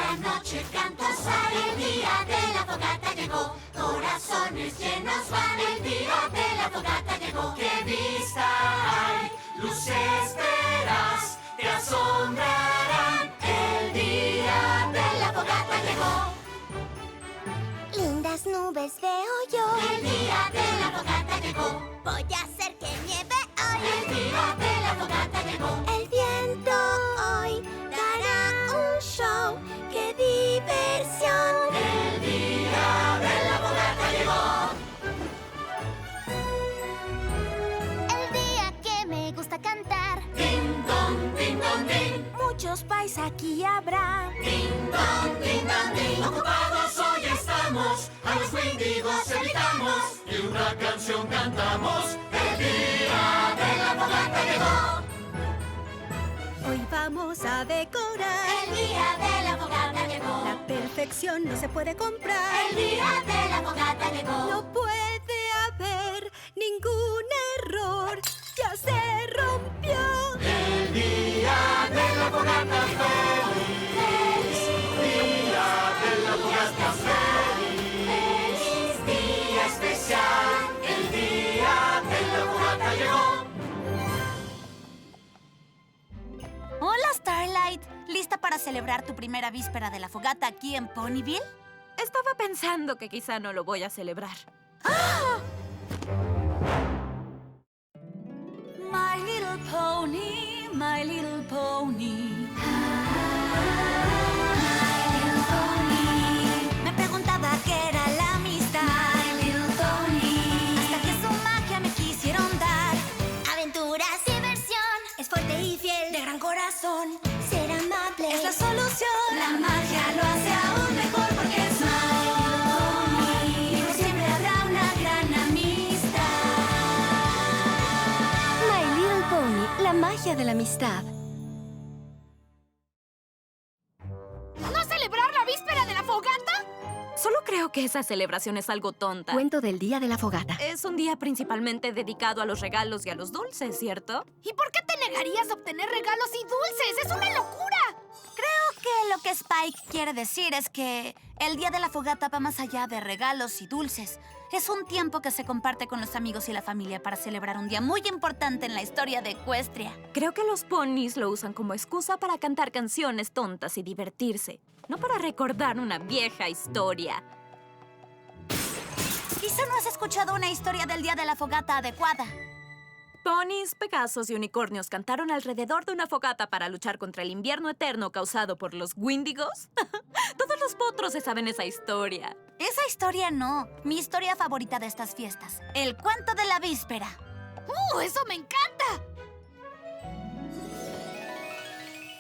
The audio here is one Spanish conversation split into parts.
la noche cantos hay. El día de la fogata llegó. Corazones llenos van. El día de la fogata llegó. ¡Qué vista hay! Luces verás, te asombrarán. El día de la fogata llegó. Lindas nubes veo yo. El día de la fogata llegó. Voy a hacer que nieve hoy. El día de la fogata llegó. El viento hoy dará un show. ¡Qué diversión! El día de la fogata llegó. El día que me gusta cantar. Ding dong, ding dong, ding. Muchos pais aquí habrá. Ding dong, ding dong, ding. Ocupados hoy estamos, a los Wendigos evitamos y una canción cantamos. El día de la fogata llegó. Hoy vamos a decorar. El día de la fogata llegó. La perfección no se puede comprar. El día de la fogata llegó. No puede haber ningún error. Ya se rompió. El día de la fogata feliz. Día de la fogata feliz. Día especial. El día de la fogata llegó. Hola, Starlight. ¿Lista para celebrar tu primera víspera de la fogata aquí en Ponyville? Estaba pensando que quizá no lo voy a celebrar. My little pony, my little pony. Me preguntaba qué era la amistad. My little pony. Hasta que su magia me quisieron dar. Aventuras, diversión. Es fuerte y fiel, de gran corazón. Ser amable. Es la solución. La magia lo hace aún mejor porque es My Little Pony. Y por siempre habrá una gran amistad. My Little Pony, la magia de la amistad. ¿No celebrar la víspera de la fogata? Solo creo que esa celebración es algo tonta. Cuento del día de la fogata. Es un día principalmente dedicado a los regalos y a los dulces, ¿cierto? ¿Y por qué te negarías a obtener regalos y dulces? ¡Es una locura! Creo que lo que Spike quiere decir es que el día de la fogata va más allá de regalos y dulces. Es un tiempo que se comparte con los amigos y la familia para celebrar un día muy importante en la historia de Equestria. Creo que los ponis lo usan como excusa para cantar canciones tontas y divertirse, no para recordar una vieja historia. Quizá no has escuchado una historia del día de la fogata adecuada. Ponis, Pegasos y unicornios cantaron alrededor de una fogata para luchar contra el invierno eterno causado por los Wendigos. Todos los potros se saben esa historia. Esa historia no. Mi historia favorita de estas fiestas. El cuento de la víspera. ¡Eso me encanta!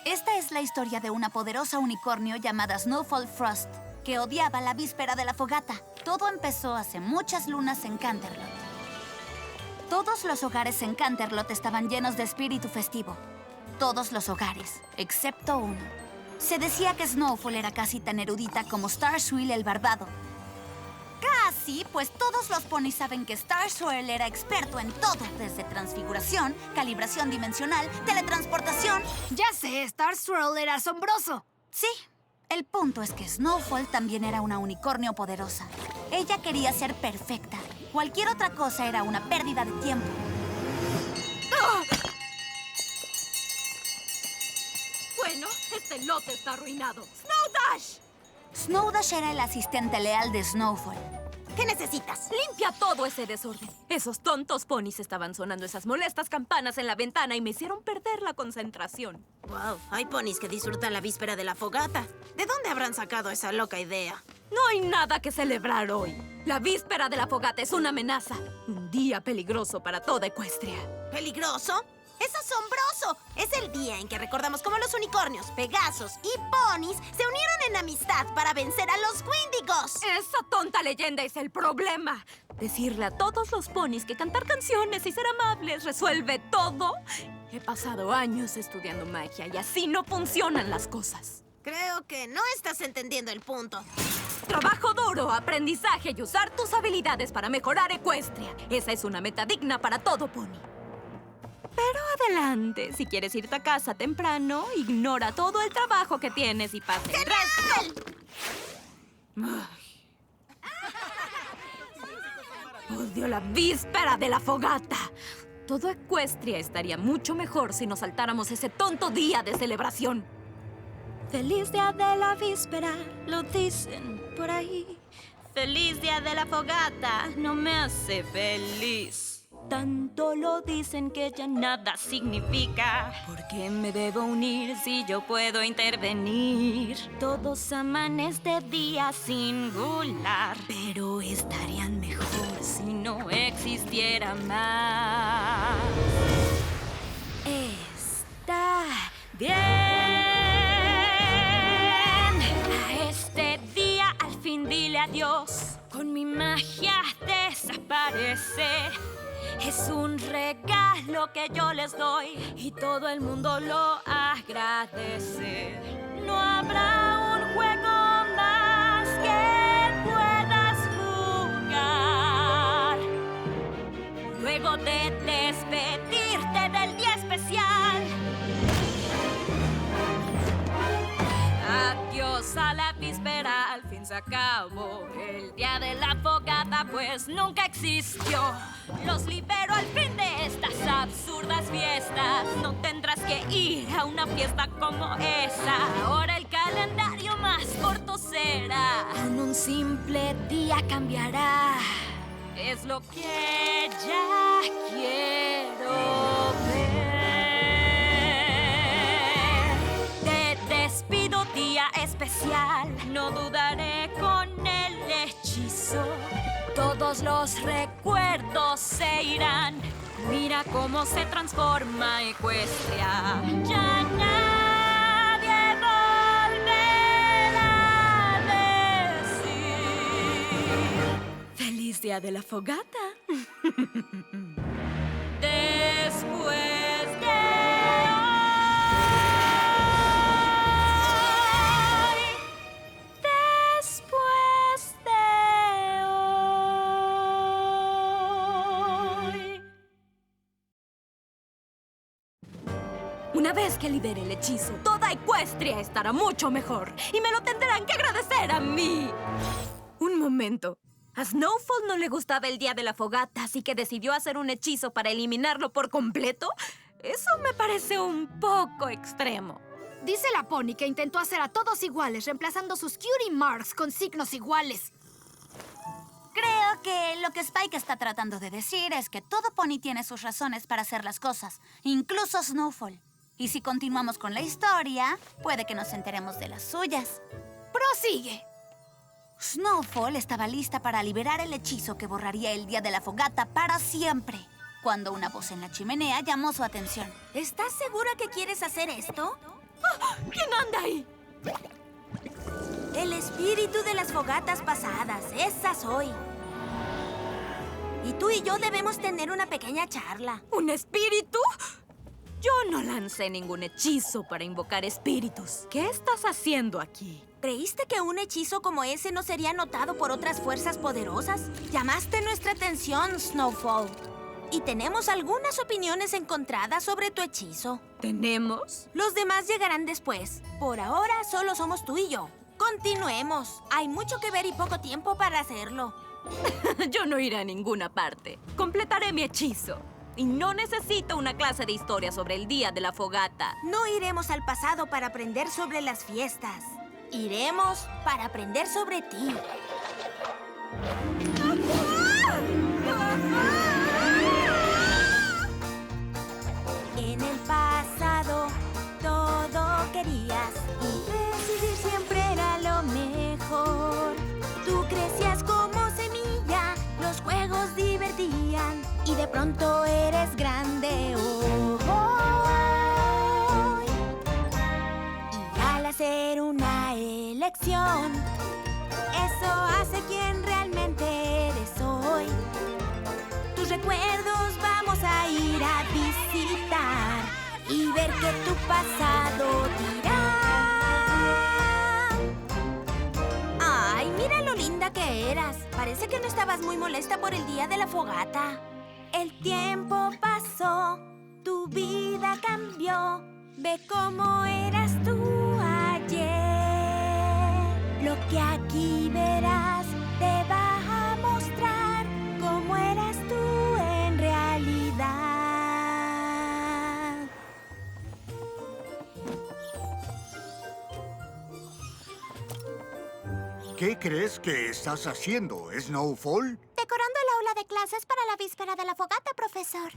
Esta es la historia de una poderosa unicornio llamada Snowfall Frost, que odiaba la víspera de la fogata. Todo empezó hace muchas lunas en Canterlot. Todos los hogares en Canterlot estaban llenos de espíritu festivo. Todos los hogares, excepto uno. Se decía que Snowfall era casi tan erudita como Starswell el barbado. Casi, pues todos los ponis saben que Starswell era experto en todo, desde transfiguración, calibración dimensional, teletransportación. Ya sé, Star Swirl era asombroso. Sí, el punto es que Snowfall también era una unicornio poderosa. Ella quería ser perfecta. Cualquier otra cosa era una pérdida de tiempo. Bueno, este lote está arruinado. ¡Snowdash! Snowdash era el asistente leal de Snowfall. ¿Qué necesitas? Limpia todo ese desorden. Esos tontos ponis estaban sonando esas molestas campanas en la ventana y me hicieron perder la concentración. Wow, hay ponis que disfrutan la víspera de la fogata. ¿De dónde habrán sacado esa loca idea? No hay nada que celebrar hoy. La víspera de la fogata es una amenaza. Un día peligroso para toda Equestria. ¿Peligroso? ¡Es asombroso! Es el día en que recordamos cómo los unicornios, Pegasos y ponis se unieron en amistad para vencer a los Wendigos. Esa tonta leyenda es el problema. Decirle a todos los ponis que cantar canciones y ser amables resuelve todo. He pasado años estudiando magia y así no funcionan las cosas. Creo que no estás entendiendo el punto. Trabajo duro, aprendizaje y usar tus habilidades para mejorar Equestria. Esa es una meta digna para todo pony. Pero adelante. Si quieres irte a casa temprano, ignora todo el trabajo que tienes y pasa el resto. Ay. Odio la víspera de la fogata. Todo Equestria estaría mucho mejor si nos saltáramos ese tonto día de celebración. Feliz día de la víspera, lo dicen por ahí. Feliz día de la fogata no me hace feliz. Tanto lo dicen que ya nada significa. ¿Por qué me debo unir si yo puedo intervenir? Todos aman este día singular, pero estarían mejor si no existiera más. Está bien. A este día al fin dile adiós. Con mi magia desaparece. Es un regalo que yo les doy y todo el mundo lo agradece. No habrá un juego más que puedas jugar. Luego de despedirte del día especial. Adiós a la víspera, al fin se acabó. El día de la fogata pues nunca existió. Los libero al fin de estas absurdas fiestas. No tendrás que ir a una fiesta como esa. Ahora el calendario más corto será. Con un simple día cambiará. Es lo que ya quiero ver. Te despido, día especial. No dudaré con el hechizo. Todos los recuerdos se irán. Mira cómo se transforma Equestria. Ya nadie volverá a decir feliz día de la fogata. Después de una vez que libere el hechizo, toda Equestria estará mucho mejor. Y me lo tendrán que agradecer a mí. Un momento. A Snowfall no le gustaba el día de la fogata, así que decidió hacer un hechizo para eliminarlo por completo. Eso me parece un poco extremo. Dice la Pony que intentó hacer a todos iguales, reemplazando sus cutie marks con signos iguales. Creo que lo que Spike está tratando de decir es que todo pony tiene sus razones para hacer las cosas, incluso Snowfall. Y si continuamos con la historia, puede que nos enteremos de las suyas. ¡Prosigue! Snowfall estaba lista para liberar el hechizo que borraría el día de la fogata para siempre, cuando una voz en la chimenea llamó su atención. ¿Estás segura que quieres hacer esto? ¿Quién anda ahí? El espíritu de las fogatas pasadas, esa soy. Y tú y yo debemos tener una pequeña charla. ¿Un espíritu? Yo no lancé ningún hechizo para invocar espíritus. ¿Qué estás haciendo aquí? ¿Creíste que un hechizo como ese no sería notado por otras fuerzas poderosas? Llamaste nuestra atención, Snowfall. Y tenemos algunas opiniones encontradas sobre tu hechizo. ¿Tenemos? Los demás llegarán después. Por ahora solo somos tú y yo. Continuemos. Hay mucho que ver y poco tiempo para hacerlo. Yo no iré a ninguna parte. Completaré mi hechizo. Y no necesito una clase de historia sobre el día de la fogata. No iremos al pasado para aprender sobre las fiestas. Iremos para aprender sobre ti. En el pasado todo querías y decidir siempre era lo mejor. Tú crecías como semilla, los juegos divertían y de pronto eres grande hoy. Y al hacer una elección, eso hace quien realmente eres hoy. Tus recuerdos vamos a ir a visitar y ver que tu pasado dirá. Ay, mira lo linda que eras. Parece que no estabas muy molesta por el día de la fogata. El tiempo pasó, tu vida cambió. Ve cómo eras tú ayer. Lo que aquí verás te va a mostrar cómo eras tú en realidad. ¿Qué crees que estás haciendo, Snowfall? Decorando el aula de clases para la víspera de la fogata, profesor.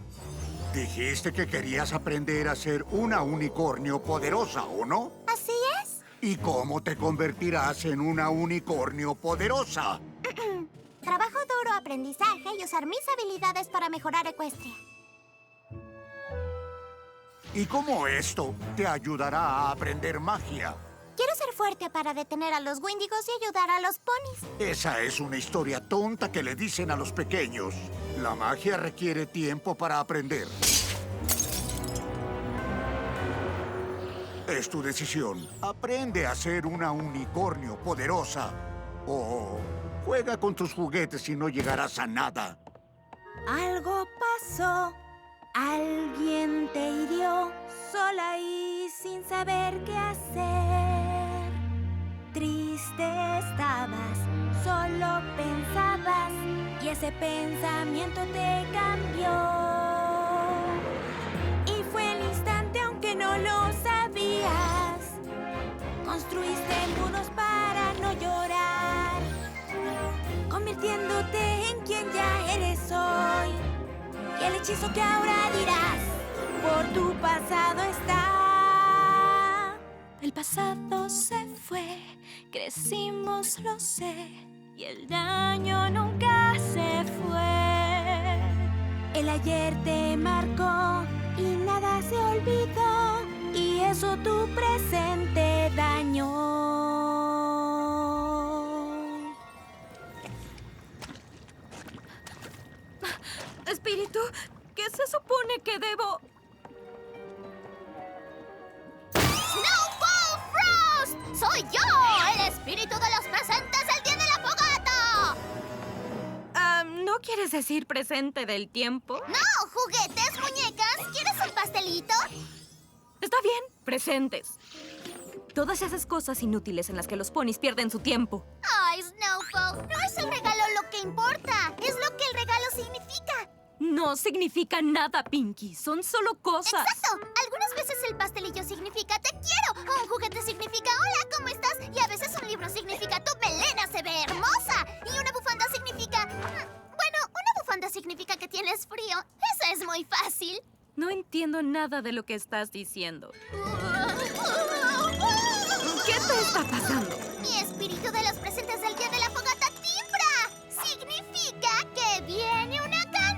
Dijiste que querías aprender a ser una unicornio poderosa, ¿o no? ¿Así es? ¿Y cómo te convertirás en una unicornio poderosa? Trabajo duro, aprendizaje y usar mis habilidades para mejorar Equestria. ¿Y cómo esto te ayudará a aprender magia? Quiero ser fuerte para detener a los Wendigos y ayudar a los ponis. Esa es una historia tonta que le dicen a los pequeños. La magia requiere tiempo para aprender. Es tu decisión. Aprende a ser una unicornio poderosa. O juega con tus juguetes y no llegarás a nada. Algo pasó, alguien te hirió, sola y sin saber qué hacer. Triste estabas, solo pensabas, y ese pensamiento te cambió. Y fue el instante, aunque no lo sabías. Construiste muros para no llorar, convirtiéndote en quien ya eres hoy. Y el hechizo que ahora dirás, por tu pasado está. El pasado se fue, crecimos, lo sé, y el daño nunca se fue. El ayer te marcó y nada se olvidó, y eso tu presente dañó. Espíritu, ¿qué se supone que debo...? ¡Snowfall Frost! ¡Soy yo! ¡El espíritu de los presentes del día de la fogata! ¿No quieres decir presente del tiempo? ¡No! ¿Juguetes, muñecas? ¿Quieres un pastelito? Está bien, presentes. Todas esas cosas inútiles en las que los ponis pierden su tiempo. ¡Ay, Snowfall! No es el regalo lo que importa. Es lo que el regalo significa. No significa nada, Pinky. Son solo cosas. ¡Exacto! Algunas veces el pastelillo significa te quiero, o un juguete significa hola, ¿cómo estás? Y a veces un libro significa tu melena se ve hermosa. Y una bufanda significa... Bueno, una bufanda significa que tienes frío. Eso es muy fácil. No entiendo nada de lo que estás diciendo. ¿Qué te está pasando? Mi espíritu de los presentes del día de la fogata timbra. Significa que viene una canción.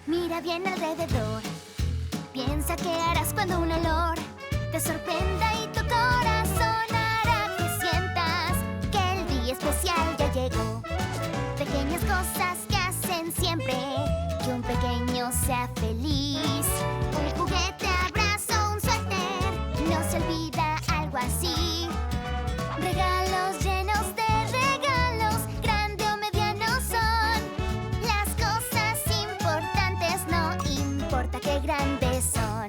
Mira bien alrededor. Piensa qué harás cuando un olor te sorprenda y tu corazón hará que sientas que el día especial ya llegó. Pequeñas cosas que hacen siempre que un pequeño sea feliz. Un juguete, abrazo, un suéter, no se olvida algo así. Regalos llenos de regalos, grande o mediano son. Las cosas importantes no importa qué grandes son.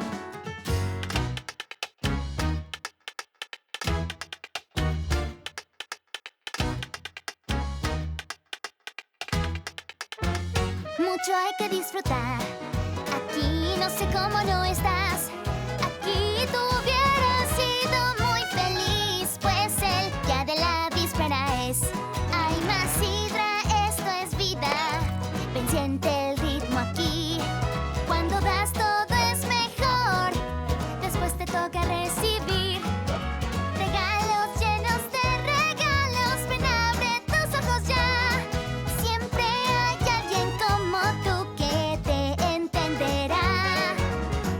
Mucho hay que disfrutar. Aquí no sé cómo no estás. Aquí tú hubieras sido muy feliz, pues el día de la víspera es. Hay más sidra, esto es vida. Ven, siente el ritmo aquí. Cuando das todo es mejor. Después te toca recibir regalos llenos de regalos. Ven, abre tus ojos ya. Siempre hay alguien como tú que te entenderá.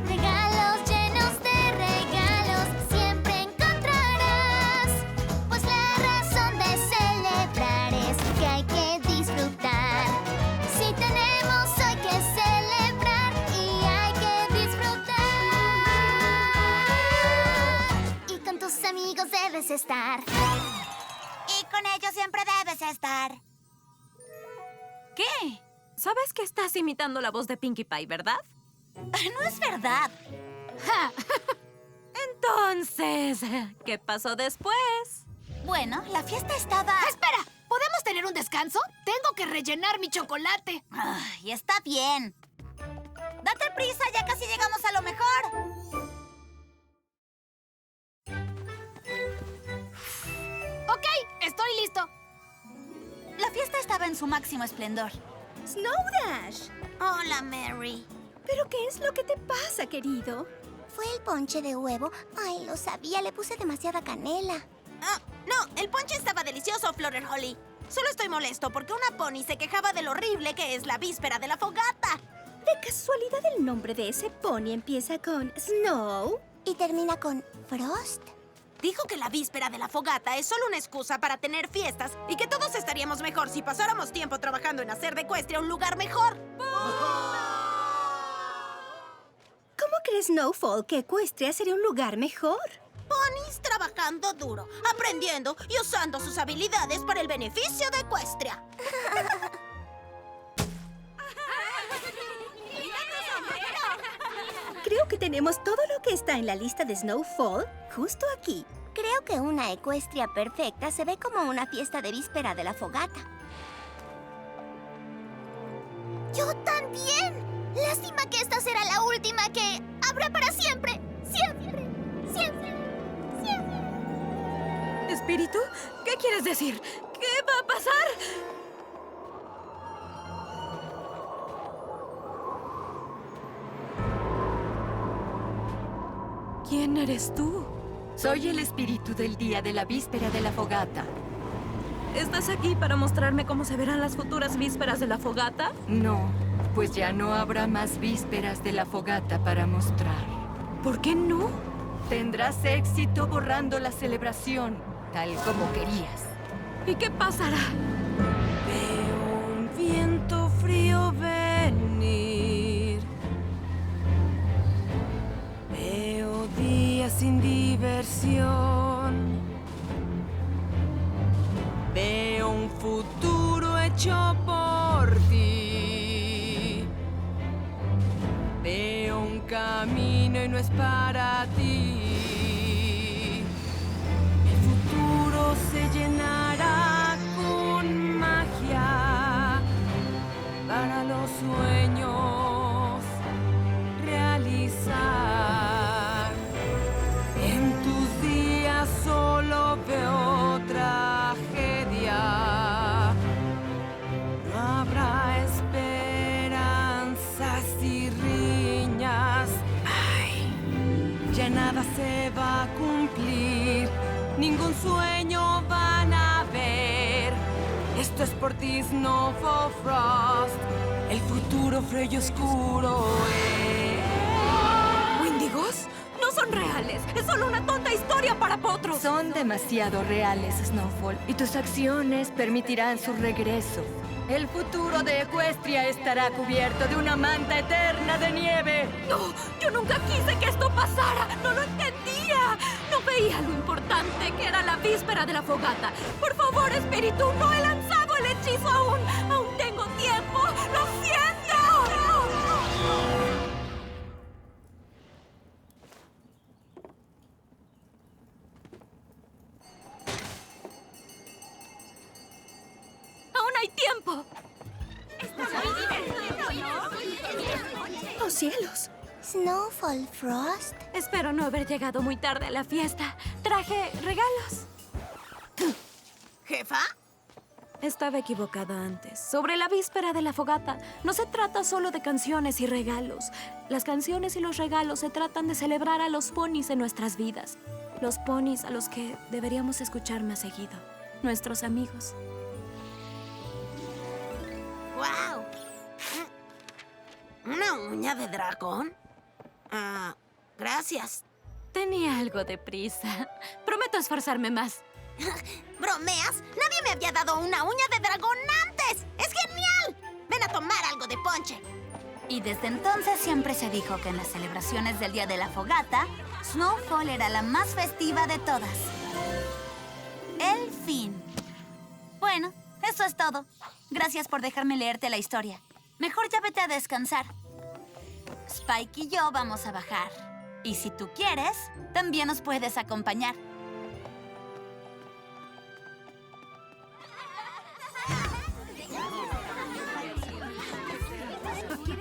Regalos llenos de regalos siempre encontrarás. Pues la razón de celebrar es que hay que disfrutar. Si tenemos hoy que celebrar y hay que disfrutar. Y con tus amigos debes estar. Y con ellos siempre debes estar. ¿Qué? Sabes que estás imitando la voz de Pinkie Pie, ¿verdad? No es verdad. Entonces, ¿qué pasó después? Bueno, la fiesta estaba... ¡Espera! ¿Podemos tener un descanso? Tengo que rellenar mi chocolate. Ay, está bien. Date prisa, ya casi llegamos a lo mejor. Ok, estoy listo. La fiesta estaba en su máximo esplendor. Snow Dash. Hola, Mary. ¿Pero qué es lo que te pasa, querido? ¿Fue el ponche de huevo? Ay, lo sabía, le puse demasiada canela. No, el ponche estaba delicioso, Florel Holly. Solo estoy molesto porque una pony se quejaba de lo horrible que es la víspera de la fogata. ¿De casualidad el nombre de ese pony empieza con Snow? ¿Y termina con Frost? Dijo que la víspera de la fogata es solo una excusa para tener fiestas y que todos estaríamos mejor si pasáramos tiempo trabajando en hacer de Equestria un lugar mejor. ¿Cómo crees, Snowfall, que Equestria sería un lugar mejor? Ponis trabajando duro, aprendiendo y usando sus habilidades para el beneficio de Equestria. Creo que tenemos todo lo que está en la lista de Snowfall justo aquí. Creo que una ecuestria perfecta se ve como una fiesta de víspera de la fogata. ¡Yo también! Lástima que esta será la última que habrá para siempre. Siempre, siempre, siempre. ¿Espíritu? ¿Qué quieres decir? ¿Qué va a pasar? ¿Quién eres tú? Soy el espíritu del día de la víspera de la fogata. ¿Estás aquí para mostrarme cómo se verán las futuras vísperas de la fogata? No, pues ya no habrá más vísperas de la fogata para mostrar. ¿Por qué no? Tendrás éxito borrando la celebración, tal como querías. ¿Y qué pasará? Veo un viento frío venir. Veo días sin diversión. Veo un futuro hecho por ti. Veo un camino y no es para ti. El futuro se llenará con magia para los sueños realizar. En tus días solo veo tragedia. No habrá esperanzas y riñas. Ay, ya nada se va a cumplir. Ningún sueño van a ver. Esto es por ti, Snowfall Frost. El futuro frío y oscuro es. ¿Wendigos? No son reales. Es solo una tonta historia para potros. Son demasiado reales, Snowfall, y tus acciones permitirán su regreso. El futuro de Equestria estará cubierto de una manta eterna de nieve. No, yo nunca quise que esto pasara. No lo entendía. No veía lo importante que era la víspera de la fogata. Por favor, espíritu, no he lanzado el hechizo aún. Aún tengo tiempo. ¡Lo siento! ¡Aún hay tiempo! ¡Oh, cielos! Snowfall Frost. Espero no haber llegado muy tarde a la fiesta. Traje regalos. ¿Jefa? Estaba equivocada antes. Sobre la víspera de la fogata, no se trata solo de canciones y regalos. Las canciones y los regalos se tratan de celebrar a los ponis en nuestras vidas. Los ponis a los que deberíamos escuchar más seguido. Nuestros amigos. ¡Wow! ¿Una uña de dragón? Gracias. Tenía algo de prisa. Prometo esforzarme más. ¿Bromeas? Nadie me había dado una uña de dragón antes. ¡Es genial! Ven a tomar algo de ponche. Y desde entonces siempre se dijo que en las celebraciones del Día de la Fogata, Snowfall era la más festiva de todas. El fin. Bueno, Eso es todo. Gracias por dejarme leerte la historia. Mejor ya vete a descansar. Spike y yo vamos a bajar. Y si tú quieres, también nos puedes acompañar.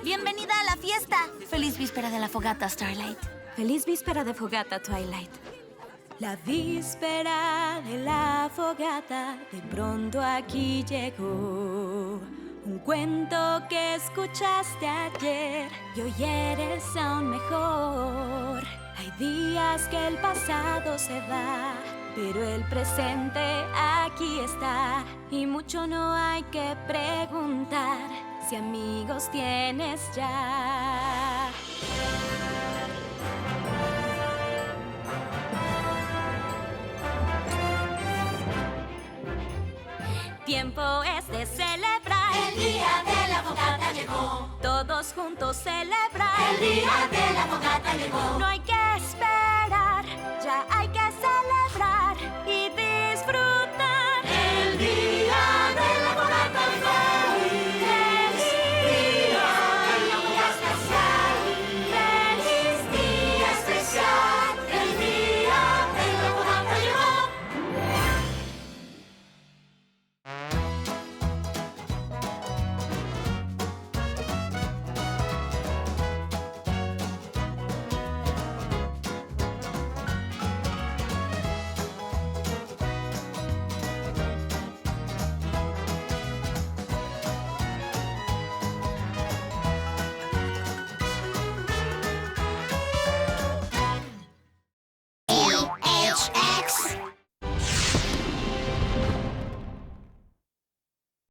¡Bienvenida a la fiesta! ¡Feliz víspera de la fogata, Starlight! Feliz víspera de fogata, Twilight. La víspera de la fogata de pronto aquí llegó. Un cuento que escuchaste ayer y hoy eres aún mejor. Hay días que el pasado se va, pero el presente aquí está. Y mucho no hay que preguntar si amigos tienes ya. Tiempo es de celebrar. El día de la fogata llegó. Todos juntos celebrar. El día de la fogata llegó. No hay que esperar.